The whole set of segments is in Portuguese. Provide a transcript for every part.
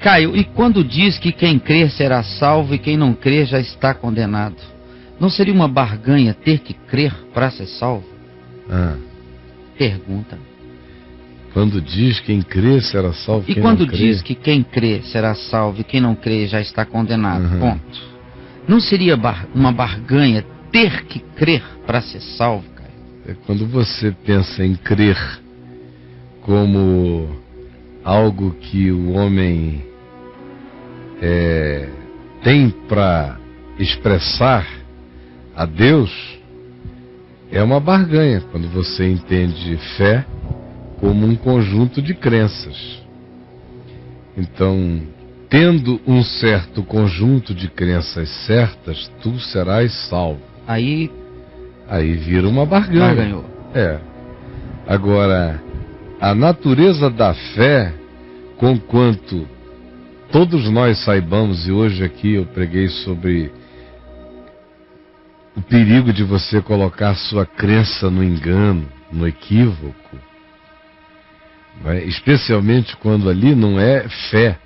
Caio, e quando diz que quem crer será salvo e quem não crer já está condenado, não seria uma barganha ter que crer para ser salvo? Pergunta. Quando diz quem crer será salvo, e quem quando não crer? diz que quem crer será salvo e quem não crer já está condenado, ponto. Não seria uma barganha ter que crer para ser salvo, Caio? É quando você pensa em crer como algo que o homem tem para expressar a Deus, é uma barganha. Quando você entende fé como um conjunto de crenças. Então, tendo um certo conjunto de crenças certas, tu serás salvo. Aí vira uma barganha. Barganhou. Agora, a natureza da fé, conquanto todos nós saibamos, e hoje aqui eu preguei sobre o perigo de você colocar sua crença no engano, no equívoco, especialmente quando ali não é fé.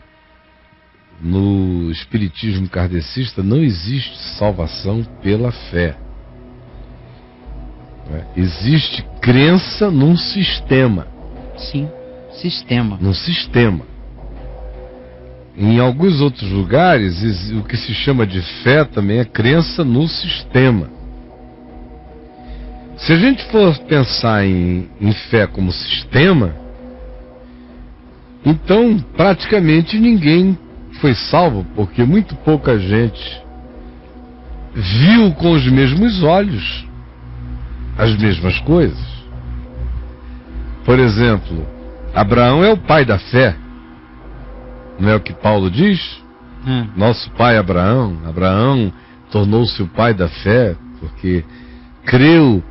No espiritismo kardecista não existe salvação pela fé. Existe crença num sistema. Sim, sistema. Num sistema. Em alguns outros lugares, o que se chama de fé também é crença no sistema. Se a gente for pensar em fé como sistema, então praticamente ninguém foi salvo, porque muito pouca gente viu com os mesmos olhos as mesmas coisas. Por exemplo, Abraão é o pai da fé. Não é o que Paulo diz? Nosso pai Abraão tornou-se o pai da fé, porque creu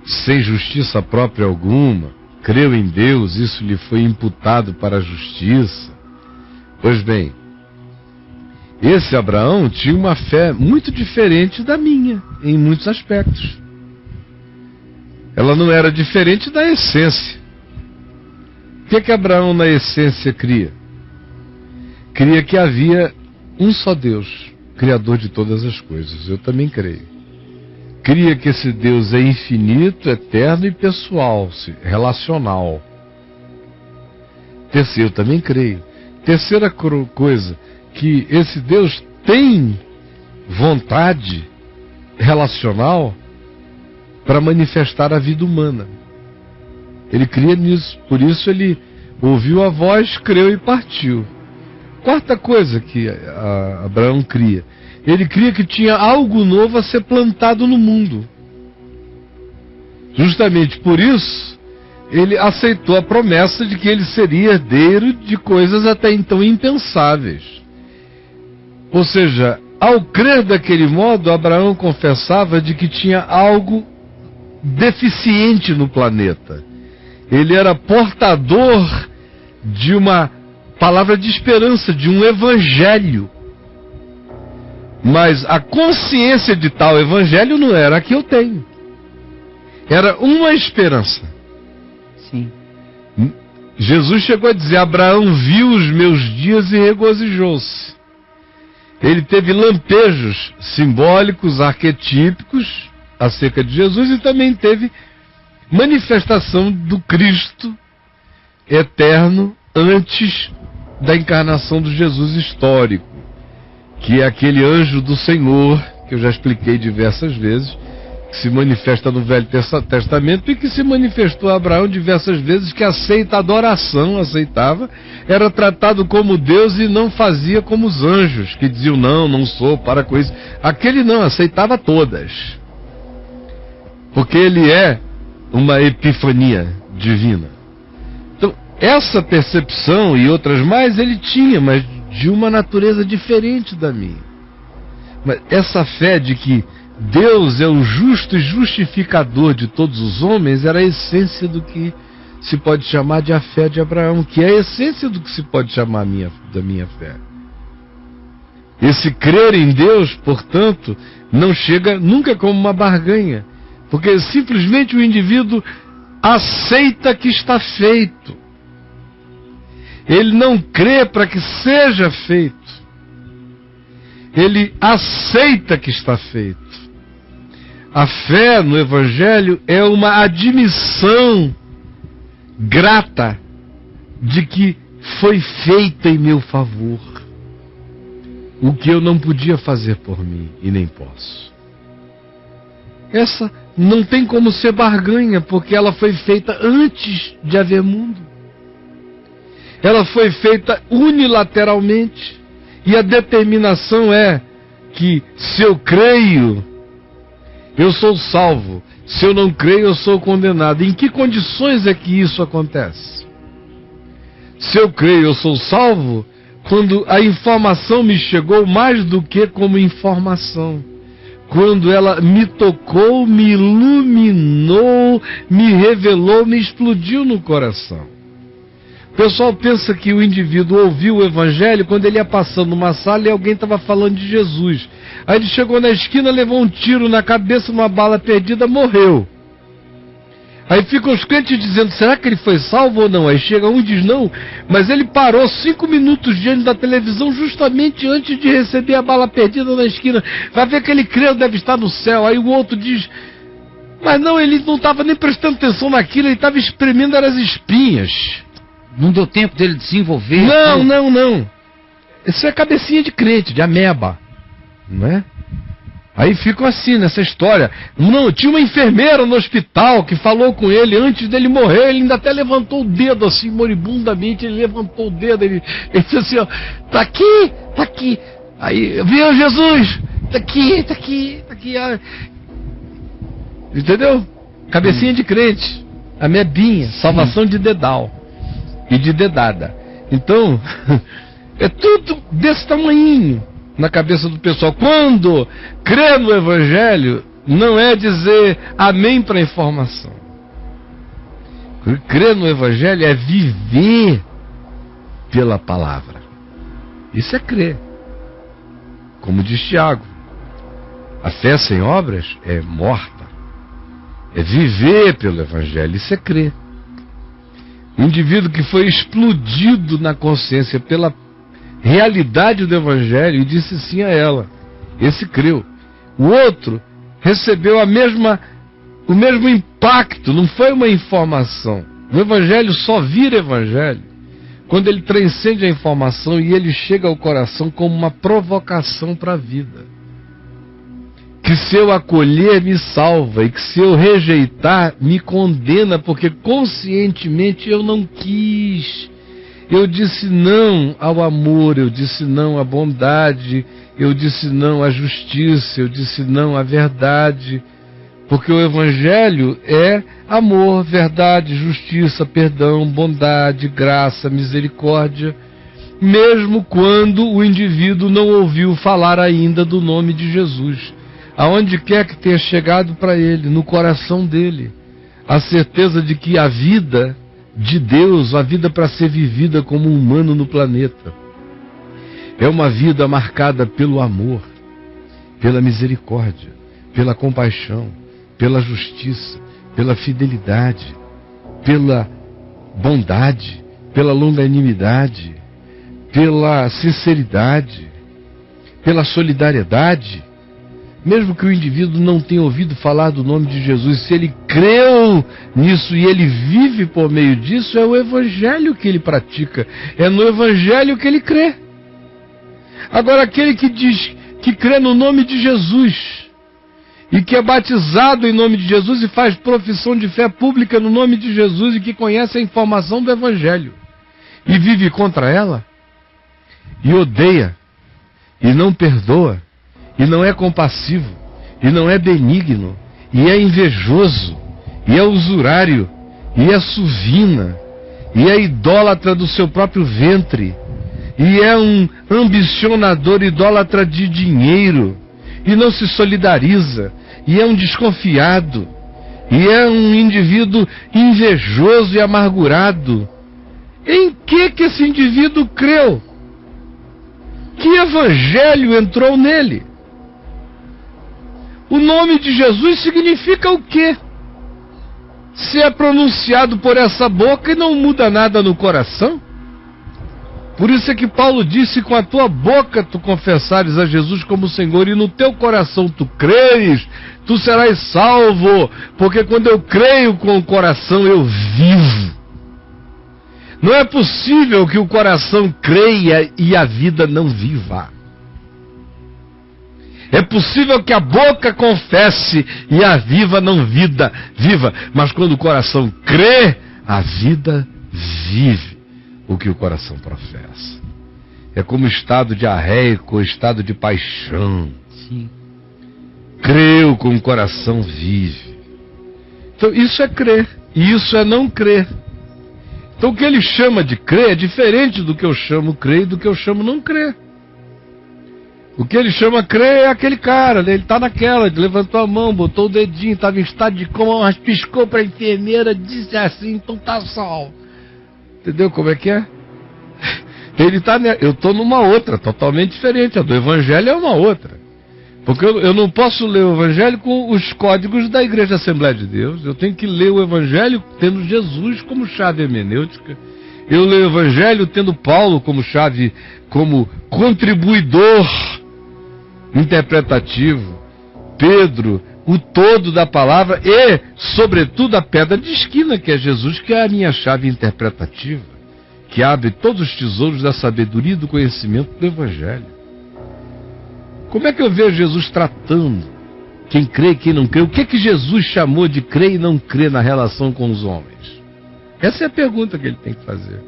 sem justiça própria alguma, creu em Deus, isso lhe foi imputado para a justiça. Pois bem, esse Abraão tinha uma fé muito diferente da minha, em muitos aspectos. Ela não era diferente da essência. O que Abraão na essência cria? Cria que havia um só Deus, Criador de todas as coisas. Eu também creio. Cria que esse Deus é infinito, eterno e pessoal, relacional. Terceiro, eu também creio. Terceira coisa, que esse Deus tem vontade relacional para manifestar a vida humana. Ele cria nisso, por isso ele ouviu a voz, creu e partiu. Quarta coisa que Abraão cria, ele cria que tinha algo novo a ser plantado no mundo. Justamente por isso, ele aceitou a promessa de que ele seria herdeiro de coisas até então impensáveis. Ou seja, ao crer daquele modo, Abraão confessava de que tinha algo deficiente no planeta. Ele era portador de uma palavra de esperança, de um evangelho. Mas a consciência de tal evangelho não era a que eu tenho. Era uma esperança. Sim. Jesus chegou a dizer: Abraão viu os meus dias e regozijou-se. Ele teve lampejos simbólicos, arquetípicos acerca de Jesus, e também teve manifestação do Cristo eterno antes da encarnação do Jesus histórico, que é aquele anjo do Senhor, que eu já expliquei diversas vezes, que se manifesta no Velho Testamento e que se manifestou a Abraão diversas vezes, que aceita a adoração, aceitava, era tratado como Deus e não fazia como os anjos, que diziam: não sou, para com isso. Aquele não, aceitava todas, porque ele é uma epifania divina. Então, essa percepção e outras mais ele tinha, mas de uma natureza diferente da minha. Mas essa fé de que Deus é o justo e justificador de todos os homens era a essência do que se pode chamar de a fé de Abraão, que é a essência do que se pode chamar da minha fé. Esse crer em Deus, portanto, não chega nunca como uma barganha, porque simplesmente o indivíduo aceita que está feito. Ele não crê para que seja feito. Ele aceita que está feito. A fé no Evangelho é uma admissão grata de que foi feita em meu favor o que eu não podia fazer por mim e nem posso. Essa não tem como ser barganha, porque ela foi feita antes de haver mundo. Ela foi feita unilateralmente. E a determinação é que se eu creio, eu sou salvo. Se eu não creio, eu sou condenado. Em que condições é que isso acontece? Se eu creio, eu sou salvo quando a informação me chegou mais do que como informação. Quando ela me tocou, me iluminou, me revelou, me explodiu no coração. O pessoal pensa que o indivíduo ouviu o Evangelho quando ele ia passando numa sala e alguém estava falando de Jesus. Aí ele chegou na esquina, levou um tiro na cabeça, uma bala perdida, morreu. Aí ficam os crentes dizendo, será que ele foi salvo ou não? Aí chega um e diz, não, mas ele parou 5 minutos diante da televisão justamente antes de receber a bala perdida na esquina. Vai ver que ele creu, deve estar no céu. Aí o outro diz, mas não, ele não estava nem prestando atenção naquilo, ele estava espremendo as espinhas. Não deu tempo dele desenvolver. Não. Isso é cabecinha de crente, de ameba. Não é? Aí ficam assim nessa história. Não, tinha uma enfermeira no hospital que falou com ele antes dele morrer. Ele ainda até levantou o dedo assim, moribundamente. Ele levantou o dedo. Ele disse assim, ó, tá aqui. Aí, viu Jesus? Tá aqui. Ó. Entendeu? Cabecinha de crente. Amebinha, salvação de dedal e de dedada. Então, é tudo desse tamanhinho na cabeça do pessoal. Quando crê no Evangelho, não é dizer amém para a informação. Crer no Evangelho é viver pela palavra. Isso é crer. Como diz Tiago, a fé sem obras é morta. É viver pelo Evangelho. Isso é crer. O indivíduo que foi explodido na consciência pela realidade do Evangelho e disse sim a ela, esse creu. O outro recebeu o mesmo impacto, não foi uma informação. O Evangelho só vira Evangelho quando ele transcende a informação e ele chega ao coração como uma provocação para a vida. Que se eu acolher me salva, e que se eu rejeitar me condena, porque conscientemente eu não quis. Eu disse não ao amor, eu disse não à bondade, eu disse não à justiça, eu disse não à verdade. Porque o Evangelho é amor, verdade, justiça, perdão, bondade, graça, misericórdia, mesmo quando o indivíduo não ouviu falar ainda do nome de Jesus. Aonde quer que tenha chegado para ele, no coração dele, a certeza de que a vida de Deus, a vida para ser vivida como humano no planeta, é uma vida marcada pelo amor, pela misericórdia, pela compaixão, pela justiça, pela fidelidade, pela bondade, pela longanimidade, pela sinceridade, pela solidariedade. Mesmo que o indivíduo não tenha ouvido falar do nome de Jesus, se ele creu nisso e ele vive por meio disso, é o Evangelho que ele pratica, é no Evangelho que ele crê. Agora, aquele que diz que crê no nome de Jesus e que é batizado em nome de Jesus e faz profissão de fé pública no nome de Jesus e que conhece a informação do Evangelho e vive contra ela e odeia e não perdoa, e não é compassivo, e não é benigno, e é invejoso, e é usurário, e é suvina, e é idólatra do seu próprio ventre, e é um ambicionador idólatra de dinheiro, e não se solidariza, e é um desconfiado, e é um indivíduo invejoso e amargurado. Em que esse indivíduo creu? Que evangelho entrou nele? O nome de Jesus significa o quê? Se é pronunciado por essa boca e não muda nada no coração, Por isso é que Paulo disse: com a tua boca tu confessares a Jesus como Senhor e no teu coração tu creres, tu serás salvo. Porque quando eu creio com o coração eu vivo. Não é possível que o coração creia e a vida não viva. É possível que a boca confesse e a viva não viva. Mas quando o coração crê, a vida vive o que o coração professa. É como estado diarreico, estado de paixão. Sim. Creu com o coração vive. Então isso é crer, e isso é não crer. Então o que ele chama de crer é diferente do que eu chamo crer e do que eu chamo não crer. O que ele chama crer é aquele cara, né? Ele está naquela, ele levantou a mão, botou o dedinho, estava em estado de coma, mas piscou para a enfermeira, disse assim, então tá salvo. Entendeu como é que é? Ele tá, eu estou numa outra, totalmente diferente. A do Evangelho é uma outra. Porque eu não posso ler o Evangelho com os códigos da Igreja Assembleia de Deus. Eu tenho que ler o Evangelho tendo Jesus como chave hermenêutica. Eu leio o Evangelho tendo Paulo como chave, como contribuidor interpretativo, Pedro, o todo da palavra e, sobretudo, a pedra de esquina, que é Jesus, que é a minha chave interpretativa, que abre todos os tesouros da sabedoria e do conhecimento do Evangelho. Como é que eu vejo Jesus tratando quem crê e quem não crê? O que é que Jesus chamou de crer e não crer na relação com os homens? Essa é a pergunta que ele tem que fazer.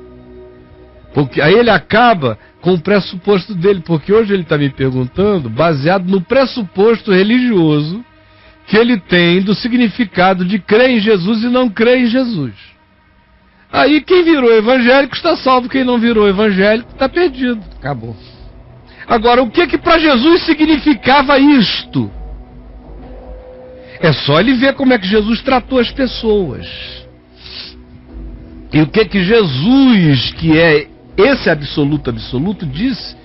Porque aí ele acaba com o pressuposto dele, porque hoje ele está me perguntando baseado no pressuposto religioso que ele tem do significado de crer em Jesus e não crer em Jesus. Aí quem virou evangélico está salvo, quem não virou evangélico está perdido. Acabou. Agora, o que para Jesus significava isto? É só ele ver como é que Jesus tratou as pessoas. E o que Jesus, que é esse absoluto, disse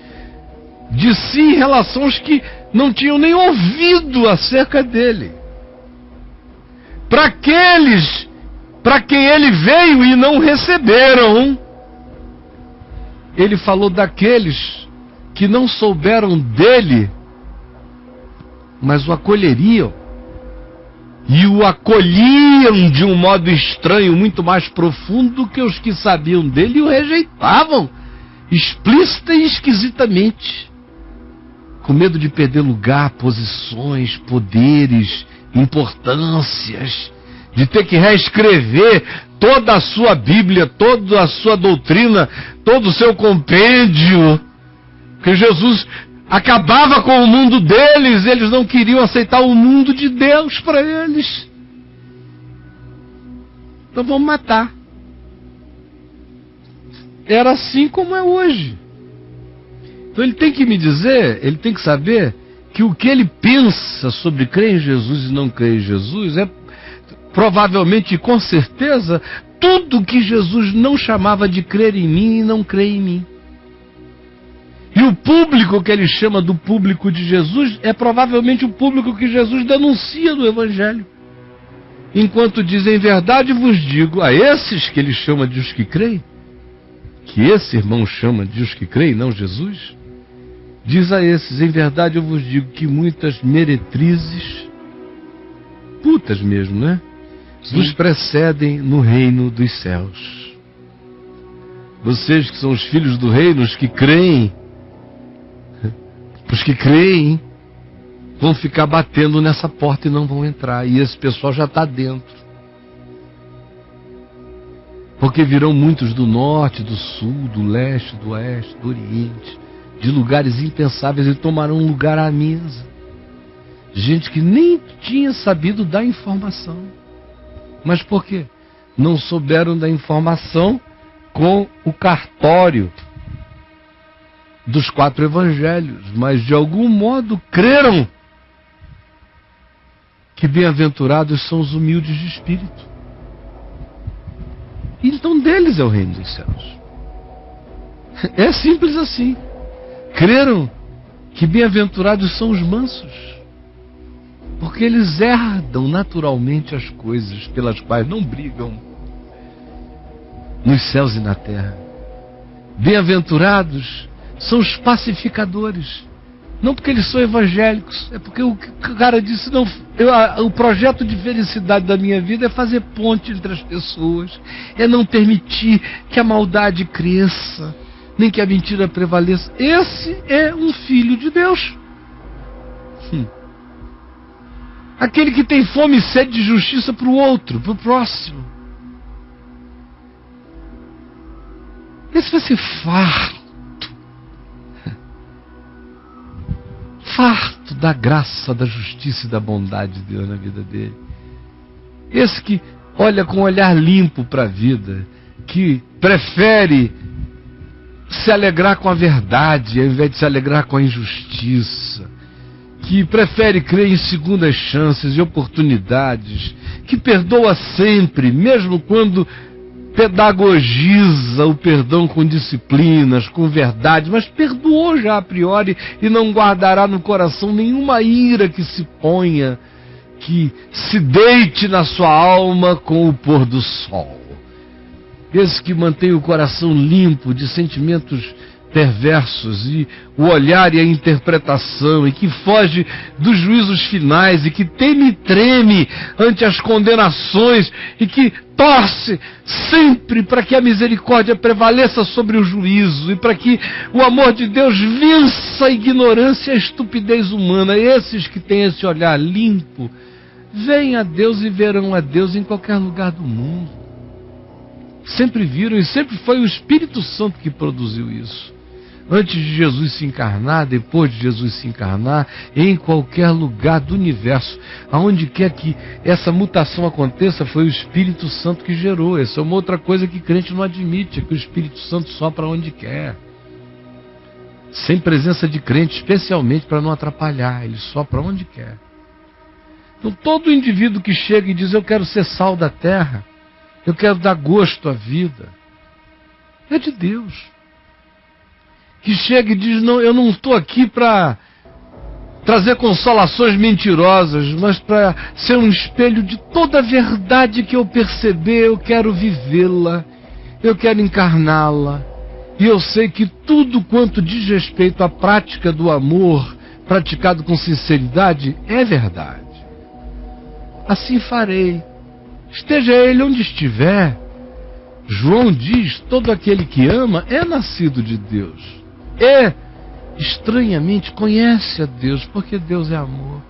de si em relação aos que não tinham nem ouvido acerca dele. Para aqueles para quem ele veio e não receberam, ele falou daqueles que não souberam dele, mas o acolheriam. E o acolhiam de um modo estranho, muito mais profundo do que os que sabiam dele, e o rejeitavam, explícita e esquisitamente, com medo de perder lugar, posições, poderes, importâncias, de ter que reescrever toda a sua Bíblia, toda a sua doutrina, todo o seu compêndio, porque Jesus acabava com o mundo deles, eles não queriam aceitar o mundo de Deus para eles. Então vamos matar. Era assim como é hoje. Então ele tem que me dizer, ele tem que saber que o que ele pensa sobre crer em Jesus e não crer em Jesus é provavelmente e com certeza tudo que Jesus não chamava de crer em mim e não crer em mim. E o público que ele chama do público de Jesus é provavelmente o público que Jesus denuncia no Evangelho. Enquanto diz, em verdade vos digo, a esses que ele chama de os que creem, que esse irmão chama de os que creem, não Jesus, diz a esses, em verdade eu vos digo que muitas meretrizes, putas mesmo, né? Vos precedem no reino dos céus. Vocês que são os filhos do reino, os que creem, vão ficar batendo nessa porta e não vão entrar. E esse pessoal já está dentro. Porque virão muitos do norte, do sul, do leste, do oeste, do oriente, de lugares impensáveis, e tomarão um lugar à mesa. Gente que nem tinha sabido da informação. Mas por quê? Não souberam da informação com o cartório dos 4 evangelhos, mas de algum modo creram que bem-aventurados são os humildes de espírito. Então deles é o reino dos céus. É simples assim. Creram que bem-aventurados são os mansos, porque eles herdam naturalmente as coisas pelas quais não brigam nos céus e na terra. bem-aventurados são os pacificadores. Não porque eles são evangélicos, é porque o cara disse, não, o projeto de felicidade da minha vida é fazer ponte entre as pessoas, é não permitir que a maldade cresça, nem que a mentira prevaleça. Esse é um filho de Deus. Aquele que tem fome e sede de justiça para o outro, para o próximo. Esse vai ser farto. Farto da graça, da justiça e da bondade de Deus na vida dele. Esse que olha com um olhar limpo para a vida, que prefere se alegrar com a verdade ao invés de se alegrar com a injustiça, que prefere crer em segundas chances e oportunidades, que perdoa sempre, mesmo quando pedagogiza o perdão com disciplinas, com verdade, mas perdoou já a priori e não guardará no coração nenhuma ira que se ponha, que se deite na sua alma com o pôr do sol. Esse que mantém o coração limpo de sentimentos perversos e o olhar e a interpretação, e que foge dos juízos finais, e que teme e treme ante as condenações, e que torce sempre para que a misericórdia prevaleça sobre o juízo, e para que o amor de Deus vença a ignorância e a estupidez humana. Esses que têm esse olhar limpo, veem a Deus e verão a Deus em qualquer lugar do mundo. Sempre viram, e sempre foi o Espírito Santo que produziu isso. Antes de Jesus se encarnar, depois de Jesus se encarnar, em qualquer lugar do universo, aonde quer que essa mutação aconteça, foi o Espírito Santo que gerou. Essa é uma outra coisa que crente não admite, é que o Espírito Santo sopra onde quer. Sem presença de crente, especialmente para não atrapalhar, ele sopra onde quer. Então todo indivíduo que chega e diz, eu quero ser sal da terra, eu quero dar gosto à vida, é de Deus. Que chega e diz, não, eu não estou aqui para trazer consolações mentirosas, mas para ser um espelho de toda a verdade que eu perceber, eu quero vivê-la, eu quero encarná-la, e eu sei que tudo quanto diz respeito à prática do amor, praticado com sinceridade, é verdade. Assim farei, esteja ele onde estiver. João diz, todo aquele que ama é nascido de Deus. Estranhamente, conhece a Deus, porque Deus é amor.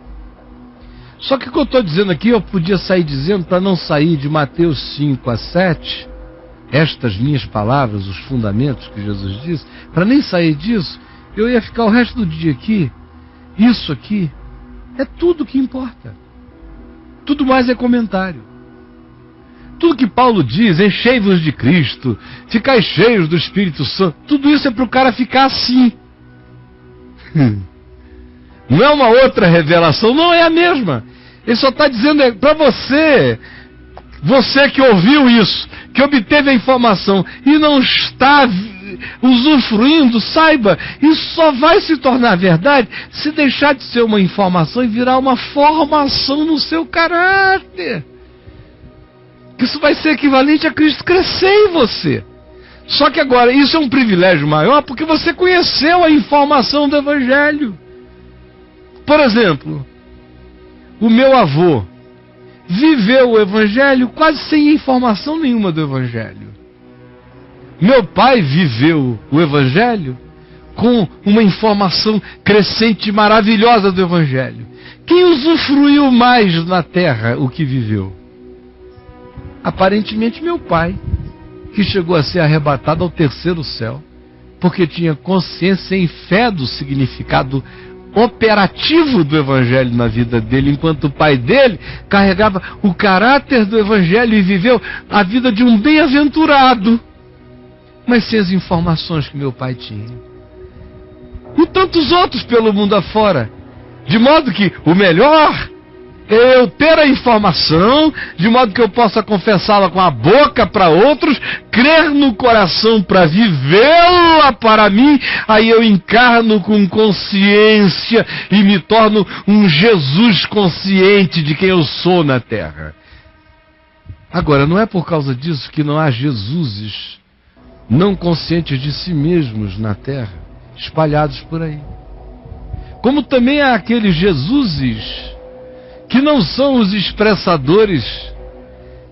Só que o que eu estou dizendo aqui, eu podia sair dizendo, para não sair de Mateus 5 a 7, estas minhas palavras, os fundamentos que Jesus disse, para nem sair disso, eu ia ficar o resto do dia aqui. Isso aqui é tudo que importa. Tudo mais é comentário. Tudo que Paulo diz, enchei-vos de Cristo, ficai cheios do Espírito Santo, tudo isso é para o cara ficar assim. Não é uma outra revelação, não é a mesma. Ele só está dizendo para você, você que ouviu isso, que obteve a informação e não está usufruindo, saiba, isso só vai se tornar verdade se deixar de ser uma informação e virar uma formação no seu caráter. Isso vai ser equivalente a Cristo crescer em você. Só que agora, isso é um privilégio maior porque você conheceu a informação do Evangelho. Por exemplo, o meu avô viveu o Evangelho quase sem informação nenhuma do Evangelho. Meu pai viveu o Evangelho com uma informação crescente e maravilhosa do Evangelho. Quem usufruiu mais na terra o que viveu? Aparentemente meu pai, que chegou a ser arrebatado ao terceiro céu, porque tinha consciência e fé do significado operativo do Evangelho na vida dele, enquanto o pai dele carregava o caráter do Evangelho e viveu a vida de um bem-aventurado, mas sem as informações que meu pai tinha. E tantos outros pelo mundo afora, de modo que o melhor é eu ter a informação, de modo que eu possa confessá-la com a boca para outros, crer no coração para vivê-la para mim, aí eu encarno com consciência e me torno um Jesus consciente de quem eu sou na terra. Agora, não é por causa disso que não há Jesuses não conscientes de si mesmos na terra, espalhados por aí. Como também há aqueles Jesuses que não são os expressadores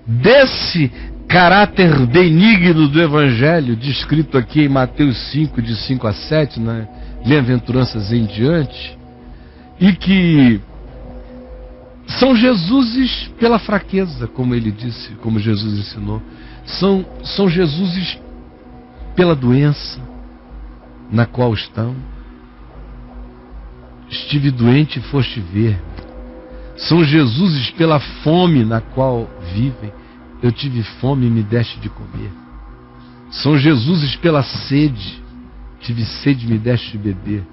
desse caráter benigno do Evangelho, descrito aqui em Mateus 5, de 5 a 7, né? Bem-aventuranças em diante, e que são Jesuses pela fraqueza, como ele disse, como Jesus ensinou. São Jesuses pela doença na qual estão. Estive doente e foste ver. São Jesuses pela fome na qual vivem. Eu tive fome e me deste de comer. São Jesuses pela sede. Tive sede e me deste de beber.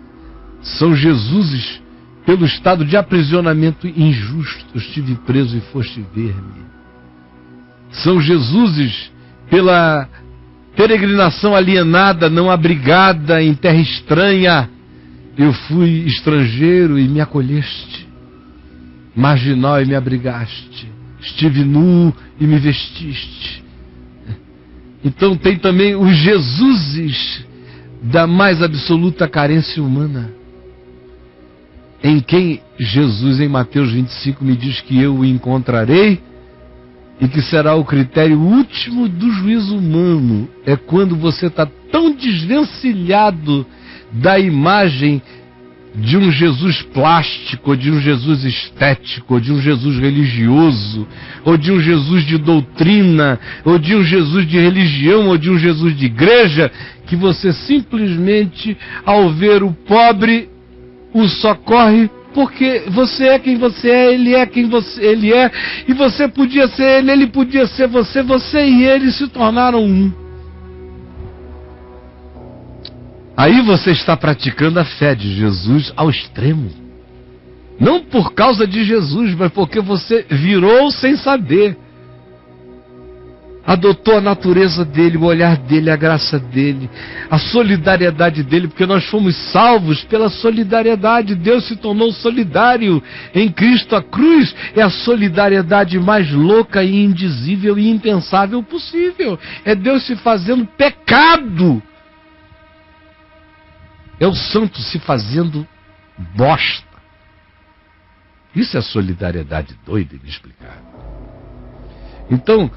São Jesuses pelo estado de aprisionamento injusto. Eu estive preso e foste ver-me. São Jesuses pela peregrinação alienada, não abrigada, em terra estranha. Eu fui estrangeiro e me acolheste, marginal e me abrigaste, estive nu e me vestiste. Então tem também os Jesuses da mais absoluta carência humana, em quem Jesus, em Mateus 25, me diz que eu o encontrarei e que será o critério último do juízo humano. É quando você está tão desvencilhado da imagem de um Jesus plástico, ou de um Jesus estético, ou de um Jesus religioso, ou de um Jesus de doutrina, ou de um Jesus de religião, ou de um Jesus de igreja, que você simplesmente, ao ver o pobre, o socorre porque você é quem você é, ele é quem ele é, e você podia ser ele podia ser você, você e ele se tornaram um. Aí você está praticando a fé de Jesus ao extremo. Não por causa de Jesus, mas porque você virou sem saber. Adotou a natureza dele, o olhar dele, a graça dele, a solidariedade dele, porque nós fomos salvos pela solidariedade. Deus se tornou solidário em Cristo. A cruz é a solidariedade mais louca e indizível e impensável possível. É Deus se fazendo pecado. É o santo se fazendo bosta. Isso é solidariedade doida e inexplicável. Então,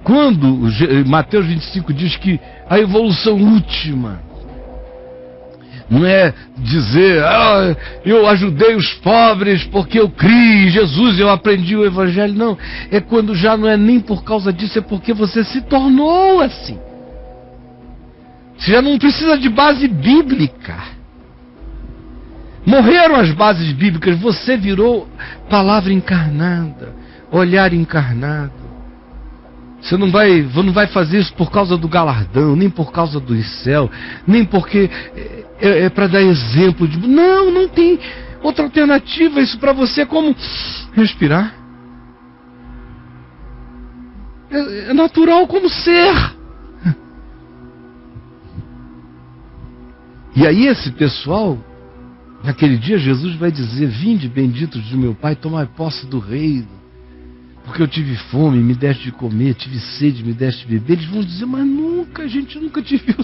quando Mateus 25 diz que a evolução última não é dizer, eu ajudei os pobres porque eu criei em Jesus, eu aprendi o Evangelho. Não, é quando já não é nem por causa disso, é porque você se tornou assim. Você já não precisa de base bíblica. Morreram as bases bíblicas, você virou palavra encarnada, olhar encarnado. Você não vai fazer isso por causa do galardão, nem por causa do céu, nem porque é para dar exemplo de... Não tem outra alternativa. Isso para você é como respirar. É natural como ser. E aí esse pessoal, naquele dia Jesus vai dizer, vinde benditos de meu Pai, tomai posse do reino, porque eu tive fome, me deste de comer, tive sede, me deste de beber. Eles vão dizer, mas a gente nunca te viu,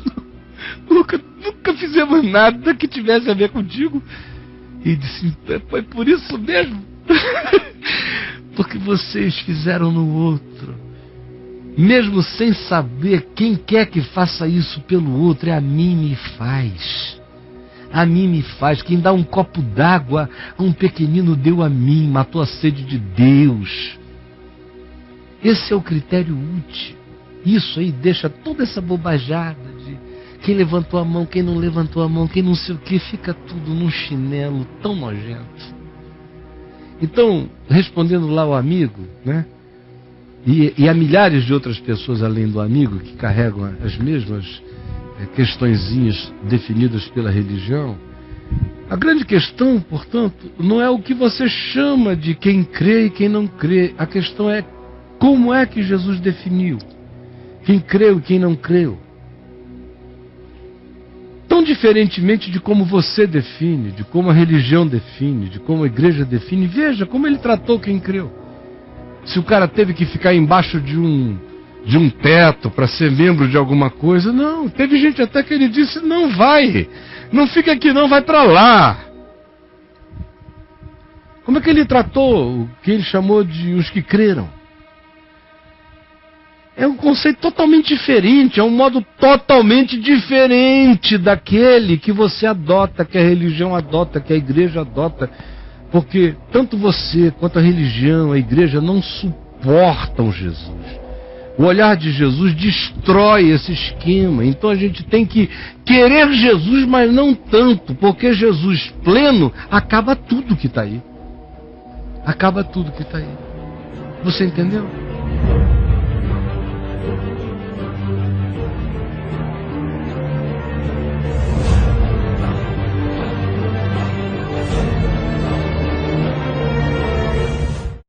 nunca fizemos nada que tivesse a ver contigo. E ele disse, foi por isso mesmo, porque vocês fizeram no outro. Mesmo sem saber, quem quer que faça isso pelo outro, a mim me faz. A mim me faz. Quem dá um copo d'água a um pequenino deu a mim, matou a sede de Deus. Esse é o critério útil. Isso aí deixa toda essa bobajada de quem levantou a mão, quem não levantou a mão, quem não sei o que, fica tudo num chinelo tão nojento. Então, respondendo lá ao amigo, né? E há milhares de outras pessoas além do amigo que carregam as mesmas questõezinhas definidas pela religião. A grande questão, portanto, não é o que você chama de quem crê e quem não crê. A questão é como é que Jesus definiu quem creu e quem não creu. Tão diferentemente de como você define, de como a religião define, de como a igreja define. Veja como ele tratou quem creu. Se o cara teve que ficar embaixo de de um teto para ser membro de alguma coisa. Não, teve gente até que ele disse, não vai, não fica aqui não, vai para lá. Como é que ele tratou o que ele chamou de os que creram? É um conceito totalmente diferente, é um modo totalmente diferente daquele que você adota, que a religião adota, que a igreja adota. Porque tanto você quanto a religião, a igreja não suportam Jesus. O olhar de Jesus destrói esse esquema. Então a gente tem que querer Jesus, mas não tanto, porque Jesus pleno acaba tudo que está aí. Acaba tudo que está aí. Você entendeu?